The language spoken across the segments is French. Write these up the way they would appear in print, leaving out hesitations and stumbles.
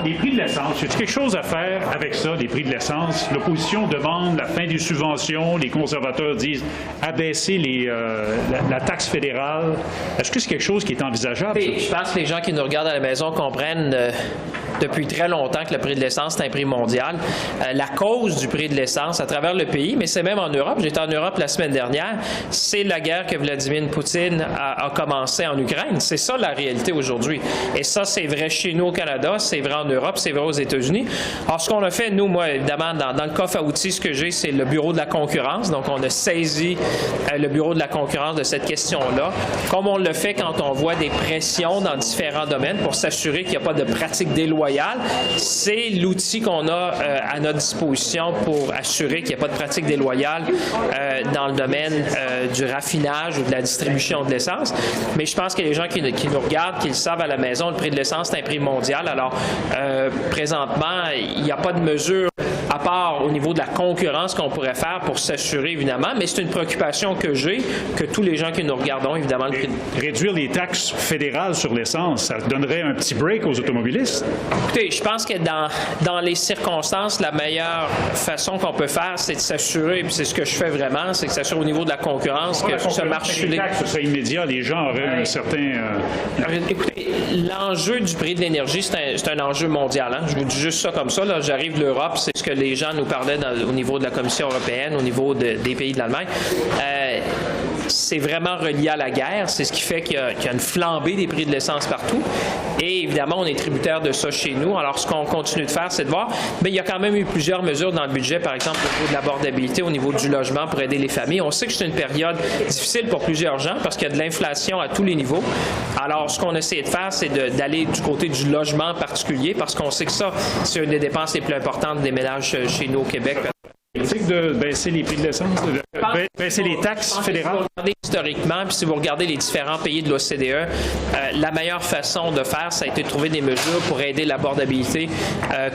Les prix de l'essence, y a-t-il quelque chose à faire avec ça, les prix de l'essence? L'opposition demande la fin des subventions, les conservateurs disent abaisser la taxe fédérale. Est-ce que c'est quelque chose qui est envisageable? Je pense que les gens qui nous regardent à la maison comprennent depuis très longtemps que le prix de l'essence est un prix mondial. La cause du prix de l'essence à travers le pays, mais c'est même en Europe. J'étais en Europe la semaine dernière. C'est la guerre que Vladimir Poutine a commencé en Ukraine. C'est ça la réalité aujourd'hui. Et ça, c'est vrai chez nous au Canada, c'est vrai en Europe, c'est vrai aux États-Unis. Alors, ce qu'on a fait, nous, moi, évidemment, dans le coffre à outils, ce que j'ai, c'est le bureau de la concurrence. Donc, on a saisi le bureau de la concurrence de cette question-là, comme on le fait quand on voit des pressions dans différents domaines pour s'assurer qu'il n'y a pas de pratiques déloyales. C'est l'outil qu'on a à notre disposition pour assurer qu'il n'y a pas de pratiques déloyales dans le domaine du raffinage ou de la distribution de l'essence. Mais je pense que les gens qui nous regardent, qui le savent à la maison, le prix de l'essence, c'est un prix mondial. Alors, présentement, il n'y a pas de mesure à part au niveau de la concurrence qu'on pourrait faire pour s'assurer, évidemment, mais c'est une préoccupation que j'ai, que tous les gens qui nous regardons, évidemment, le prix. Réduire les taxes fédérales sur l'essence, ça donnerait un petit break aux automobilistes? Écoutez, je pense que dans les circonstances, la meilleure façon qu'on peut faire, c'est de s'assurer, puis c'est ce que je fais vraiment, c'est de s'assurer au niveau de la concurrence que ce marché... Les taxes, ce serait immédiat, les gens auraient un certain... Écoutez, l'enjeu du prix de l'énergie, c'est un enjeu mondial. Hein? Je vous dis juste ça comme ça. Là, j'arrive de l'Europe, c'est ce que les gens nous parlaient au niveau de la Commission européenne, au niveau des pays de l'Allemagne. C'est vraiment relié à la guerre. C'est ce qui fait qu'il y a une flambée des prix de l'essence partout. Et évidemment, on est tributaire de ça chez nous. Alors, ce qu'on continue de faire, c'est de voir, mais il y a quand même eu plusieurs mesures dans le budget, par exemple, au niveau de l'abordabilité, au niveau du logement pour aider les familles. On sait que c'est une période difficile pour plusieurs gens parce qu'il y a de l'inflation à tous les niveaux. Alors, ce qu'on essaie de faire, c'est d'aller du côté du logement en particulier parce qu'on sait que ça, c'est une des dépenses les plus importantes des ménages chez nous au Québec. De baisser les prix de l'essence, de baisser les taxes fédérales? Si vous regardez historiquement, puis si vous regardez les différents pays de l'OCDE, la meilleure façon de faire, ça a été de trouver des mesures pour aider l'abordabilité,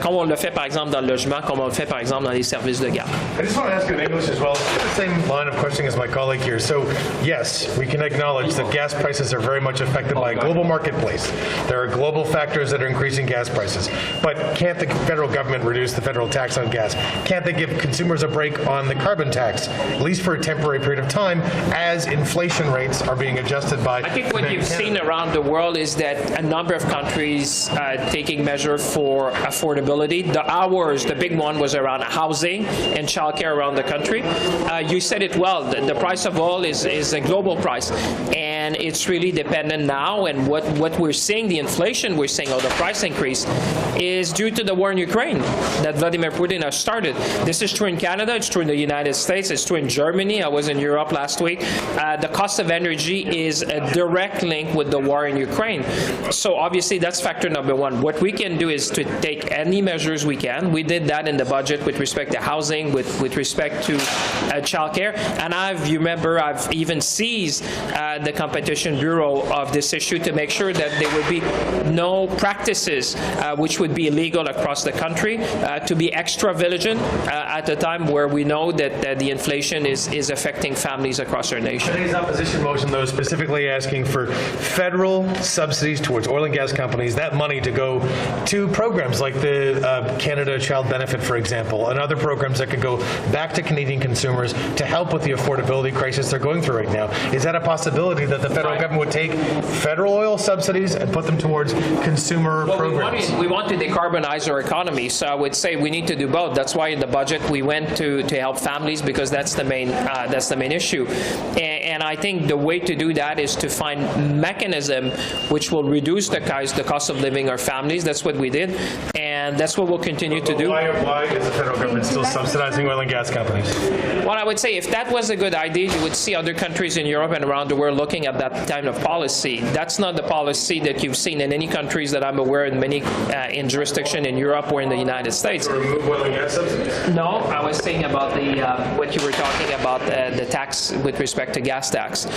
comme on le fait par exemple dans le logement, comme on le fait par exemple dans les services de garde. I just want to ask you in English as well, the same line of questioning as my colleague here. So, yes, we can acknowledge that gas prices are very much affected by a global marketplace. There are global factors that are increasing gas prices. But can't the federal government reduce the federal tax on gas? Can't they give consumers a break on the carbon tax, at least for a temporary period of time, as inflation rates are being adjusted by... I think what you've seen around the world is that a number of countries taking measure for affordability. The big one was around housing and childcare around the country. You said it well, the price of oil is a global price. And it's really dependent now, and what we're seeing, the inflation we're seeing, or the price increase, is due to the war in Ukraine that Vladimir Putin has started. This is true in Canada, it's true in the United States, it's true in Germany. I was in Europe last week. The cost of energy is a direct link with the war in Ukraine. So obviously that's factor number one. What we can do is to take any measures we can. We did that in the budget with respect to housing, with respect to childcare. And you remember, I've even seized the Competition Bureau of this issue to make sure that there would be no practices which would be illegal across the country, to be extra vigilant at a time where we know that the inflation is affecting families across our nation. Today's opposition motion, though, specifically asking for federal subsidies towards oil and gas companies, that money to go to programs like the Canada Child Benefit, for example, and other programs that could go back to Canadian consumers to help with the affordability crisis they're going through right now. Is that a possibility that the federal government would take federal oil subsidies and put them towards consumer programs? We want to decarbonize our economy, so I would say we need to do both. That's why in the budget we went to help families, because that's the main issue. And I think the way to do that is to find mechanism which will reduce the cost of living our families. That's what we did, and that's what we'll continue to do. Why is the federal government still subsidizing oil and gas companies? Well, I would say if that was a good idea, you would see other countries in Europe and around the world looking at that kind of policy. That's not the policy that you've seen in any countries that I'm aware in many in jurisdiction in Europe or in the United States. Remove oil and gas subsidies? No, I was saying about what you were talking about, the tax with respect to gas tax.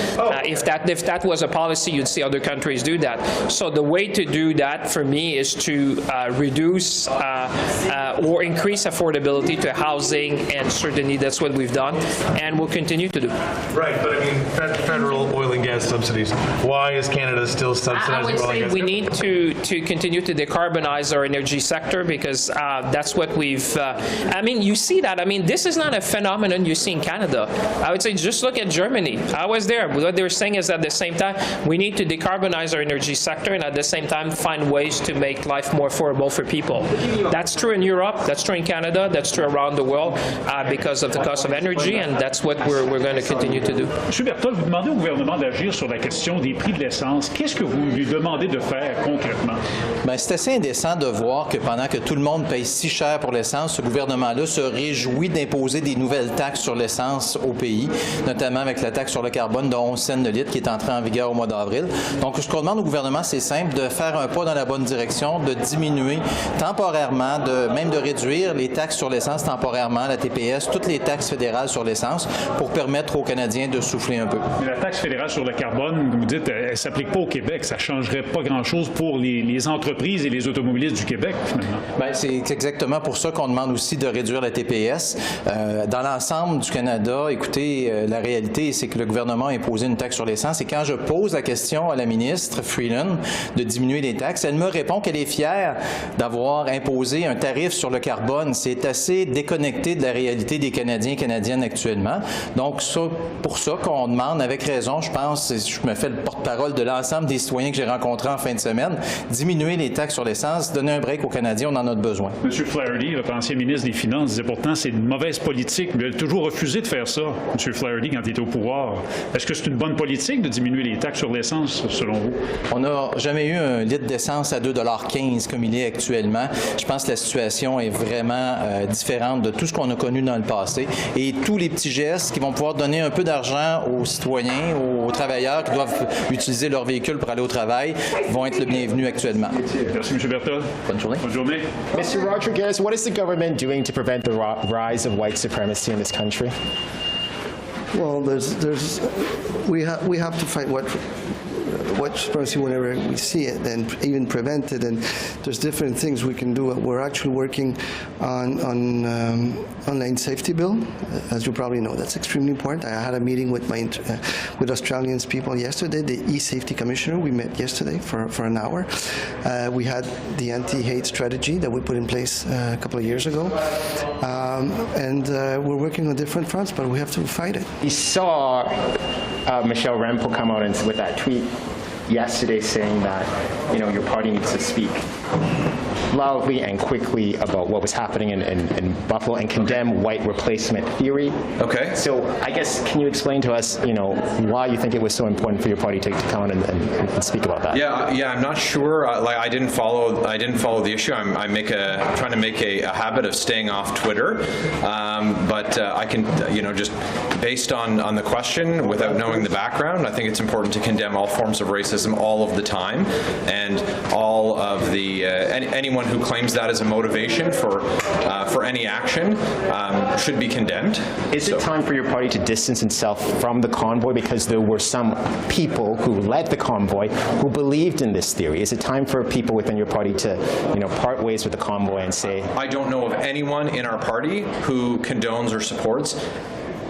If that was a policy, you'd see other countries do that. So the way to do that for me is to reduce reduce or increase affordability to housing, and certainly that's what we've done and will continue to do. Right, but I mean, federal oil and gas subsidies. Why is Canada still subsidizing I would oil and say gas? we need to continue to decarbonize our energy sector because that's what we've. I mean, you see that. I mean, this is not a phenomenon you see in Canada. I would say just look at Germany. I was there. What they were saying is at the same time we need to decarbonize our energy sector and at the same time find ways to make life more affordable for people. That's true in Europe. That's true in Canada. That's true around the world because of the cost of energy, and that's what we're going to continue to do. M. Berthold, vous demandez au gouvernement d'agir sur la question des prix de l'essence. Qu'est-ce que vous lui demandez de faire concrètement? Bien, c'est assez indécent de voir que pendant que tout le monde paye si cher pour l'essence, ce gouvernement-là se réjouit d'imposer des nouvelles taxes sur l'essence au pays, notamment avec la taxe sur le carbone de 11 cents de litre qui est entrée en vigueur au mois d'avril. Donc, ce qu'on demande au gouvernement, c'est simple, de faire un pas dans la bonne direction, de diminuer temporairement, même de réduire les taxes sur l'essence temporairement, la TPS, toutes les taxes fédérales sur l'essence pour permettre aux Canadiens de souffler un peu. Mais la taxe fédérale sur le carbone, vous dites, elle ne s'applique pas au Québec. Ça ne changerait pas grand-chose pour les entreprises et les automobilistes du Québec, finalement. Bien, c'est exactement pour ça qu'on demande aussi de réduire la TPS. Dans l'ensemble du Canada, écoutez, la réalité, c'est que le gouvernement a imposé une taxe sur l'essence. Et quand je pose la question à la ministre Freeland de diminuer les taxes, elle me répond qu'elle est fière d'avoir imposé un tarif sur le carbone. C'est assez déconnecté de la réalité des Canadiens et Canadiennes actuellement. Donc, pour ça qu'on demande, avec raison, je pense, je me fais le porte-parole de l'ensemble des citoyens que j'ai rencontrés en fin de semaine, diminuer les taxes sur l'essence, donner un break aux Canadiens, on en a besoin. M. Flaherty, votre ancien ministre des Finances, disait pourtant c'est une mauvaise politique, mais il a toujours refusé de faire ça, M. Flaherty, quand il était au pouvoir. Est-ce que c'est une bonne politique de diminuer les taxes sur l'essence, selon vous? On n'a jamais eu un litre d'essence à 2,15 $ comme il est actuellement. Je pense que la situation est vraiment différente de tout ce qu'on a connu dans le passé. Et tous les petits gestes qui vont pouvoir donner un peu d'argent aux citoyens, aux travailleurs qui doivent utiliser leur véhicule pour aller au travail vont être le bienvenu actuellement. Merci, M. Berthold. Bonne journée. Bonne journée. Mr. Rodriguez, what is the government doing to prevent the rise of white supremacy in this country? Well, we have to fight white supremacy whenever we see it and even prevent it. And there's different things we can do. We're actually working on online safety bill, as you probably know. That's extremely important. I had a meeting with with Australian people yesterday, the e-safety commissioner. We met yesterday for an hour. We had the anti-hate strategy that we put in place a couple of years ago. And we're working on different fronts, but we have to fight it. We saw Michelle Rempel come out with that tweet yesterday saying that, your party needs to speak loudly and quickly about what was happening in Buffalo and condemn white replacement theory. Okay. So I guess, can you explain to us, why you think it was so important for your party to come out and speak about that? Yeah, I'm not sure. I didn't follow the issue. I'm trying to make a habit of staying off Twitter. But I can, just based on the question, without knowing the background, I think it's important to condemn all forms of racism all of the time, and all of the anyone who claims that as a motivation for any action should be condemned. Is it time for your party to distance itself from the convoy, because there were some people who led the convoy who believed in this theory? Is it time for people within your party to, part ways with the convoy and say? I don't know of anyone in our party who condones or supports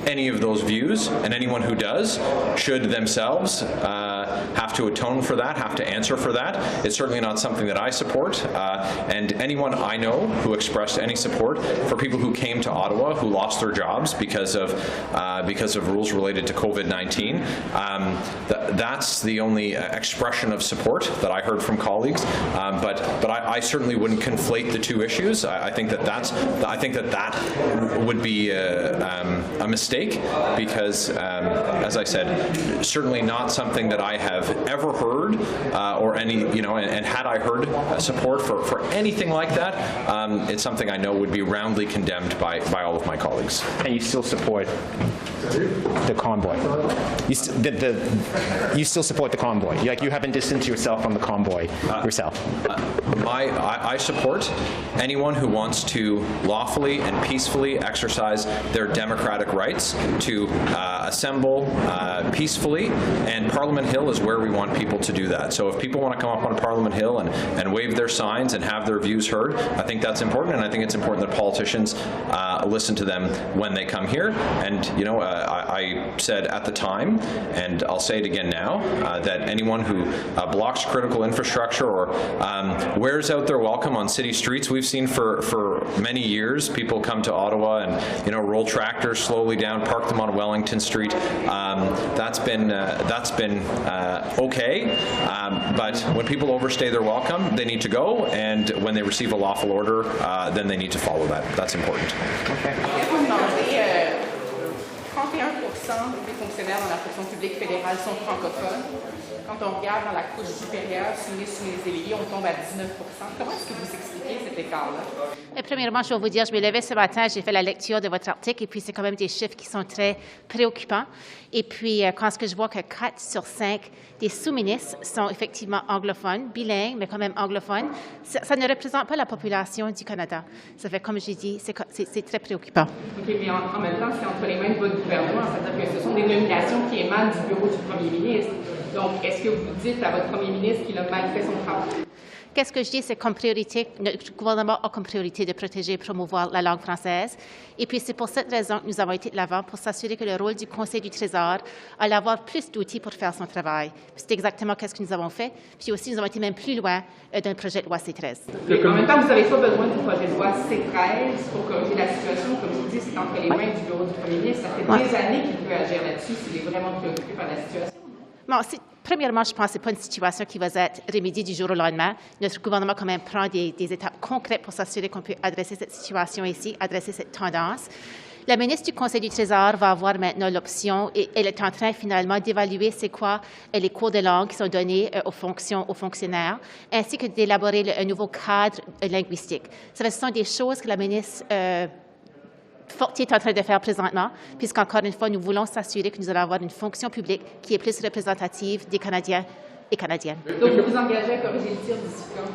any of those views, and anyone who does should themselves have to atone for that, have to answer for that. It's certainly not something that I support, and anyone I know who expressed any support for people who came to Ottawa who lost their jobs because of rules related to COVID-19, that's the only expression of support that I heard from colleagues. But I certainly wouldn't conflate the two issues. I think that would be a mistake, because, as I said, certainly not something that I have ever heard, or any, and had I heard support for anything like that, it's something I know would be roundly condemned by all of my colleagues. And you still support the convoy? You still support the convoy? You haven't distanced yourself from the convoy yourself? I support anyone who wants to lawfully and peacefully exercise their democratic rights rights to assemble peacefully, and Parliament Hill is where we want people to do that. So if people want to come up on Parliament Hill and wave their signs and have their views heard, I think that's important, and I think it's important that politicians listen to them when they come here. And you know, I said at the time, and I'll say it again now, that anyone who blocks critical infrastructure or wears out their welcome on city streets, we've seen for many years people come to Ottawa and, you know, roll tractors slowly down, park them on Wellington Street. That's been okay, but when people overstay their welcome, they need to go, and when they receive a lawful order, then they need to follow that. That's important. Okay. 31% des fonctionnaires dans la fonction publique fédérale sont francophones. Quand on regarde dans la couche supérieure, sous les délégués, on tombe à 19%. Comment est-ce que vous expliquez cet écart-là? Premièrement, je vais vous dire, je me levais ce matin, j'ai fait la lecture de votre article, et puis c'est quand même des chiffres qui sont très préoccupants. Et puis, quand je vois que 4 sur 5 des sous-ministres sont effectivement anglophones, bilingues, mais quand même anglophones, ça ne représente pas la population du Canada. Ça fait, comme j'ai dit, c'est très préoccupant. OK, mais en même temps, c'est entre les mains de votre gouvernement, c'est-à-dire que ce sont des nominations qui émanent du bureau du premier ministre. Donc, est-ce que vous dites à votre premier ministre qu'il a mal fait son travail? Qu'est-ce que je dis, c'est comme priorité, notre gouvernement a comme priorité de protéger et promouvoir la langue française. Et puis, c'est pour cette raison que nous avons été de l'avant pour s'assurer que le rôle du Conseil du Trésor allait avoir plus d'outils pour faire son travail. C'est exactement ce que nous avons fait. Puis aussi, nous avons été même plus loin d'un projet de loi C13. Et en même temps, vous n'avez pas besoin du projet de loi C13 pour corriger la situation. Comme je vous dis, c'est entre les mains du bureau du premier ministre. Ça fait des années qu'il peut agir là-dessus s'il est vraiment préoccupé par la situation. Bon, premièrement, je pense que ce n'est pas une situation qui va être remédiée du jour au lendemain. Notre gouvernement, quand même, prend des étapes concrètes pour s'assurer qu'on peut adresser cette situation ici, adresser cette tendance. La ministre du Conseil du Trésor va avoir maintenant l'option, et elle est en train finalement d'évaluer c'est quoi les cours de langue qui sont donnés aux fonctionnaires, ainsi que d'élaborer un nouveau cadre linguistique. Ce sont des choses que la ministre Fortier est en train de faire présentement, puisqu'encore une fois, nous voulons s'assurer que nous allons avoir une fonction publique qui est plus représentative des Canadiens et Canadiennes. Donc, vous vous engagez à corriger le tir d'ici quand?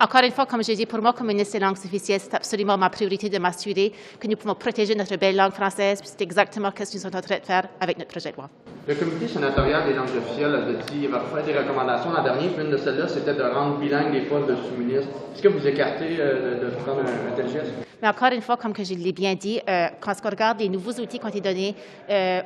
Encore une fois, comme je dis, pour moi, comme ministre des langues officielles, c'est absolument ma priorité de m'assurer que nous pouvons protéger notre belle langue française, puis c'est exactement ce que nous sommes en train de faire avec notre projet de loi. Le comité sénatorial des langues officielles a dit qu'il va faire des recommandations l'an dernier, puis une de celles-là, c'était de rendre bilingue les postes de sous-ministre. Est-ce que vous écartez de prendre un tel geste? Mais encore une fois, comme que je l'ai bien dit, quand on regarde les nouveaux outils qui ont été donnés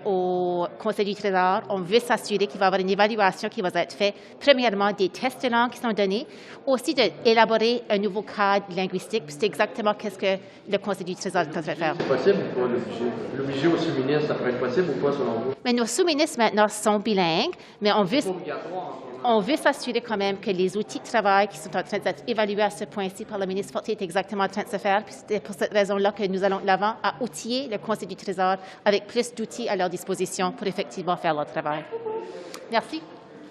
au Conseil du Trésor, on veut s'assurer qu'il va y avoir une évaluation qui va être faite, premièrement, des tests de langue qui sont donnés, aussi d'élaborer un nouveau cadre linguistique, puis c'est exactement ce que le Conseil du Trésor est en train de faire. C'est possible ou pas l'obliger aux sous-ministres, ça pourrait être possible ou pas selon vous? Mais nos sous-ministres maintenant sont bilingues, mais on veut s'assurer quand même que les outils de travail qui sont en train d'être évalués à ce point-ci par le ministre Fortier est exactement en train de se faire. Puis c'est pour cette raison-là que nous allons de l'avant à outiller le Conseil du Trésor avec plus d'outils à leur disposition pour effectivement faire leur travail. Merci.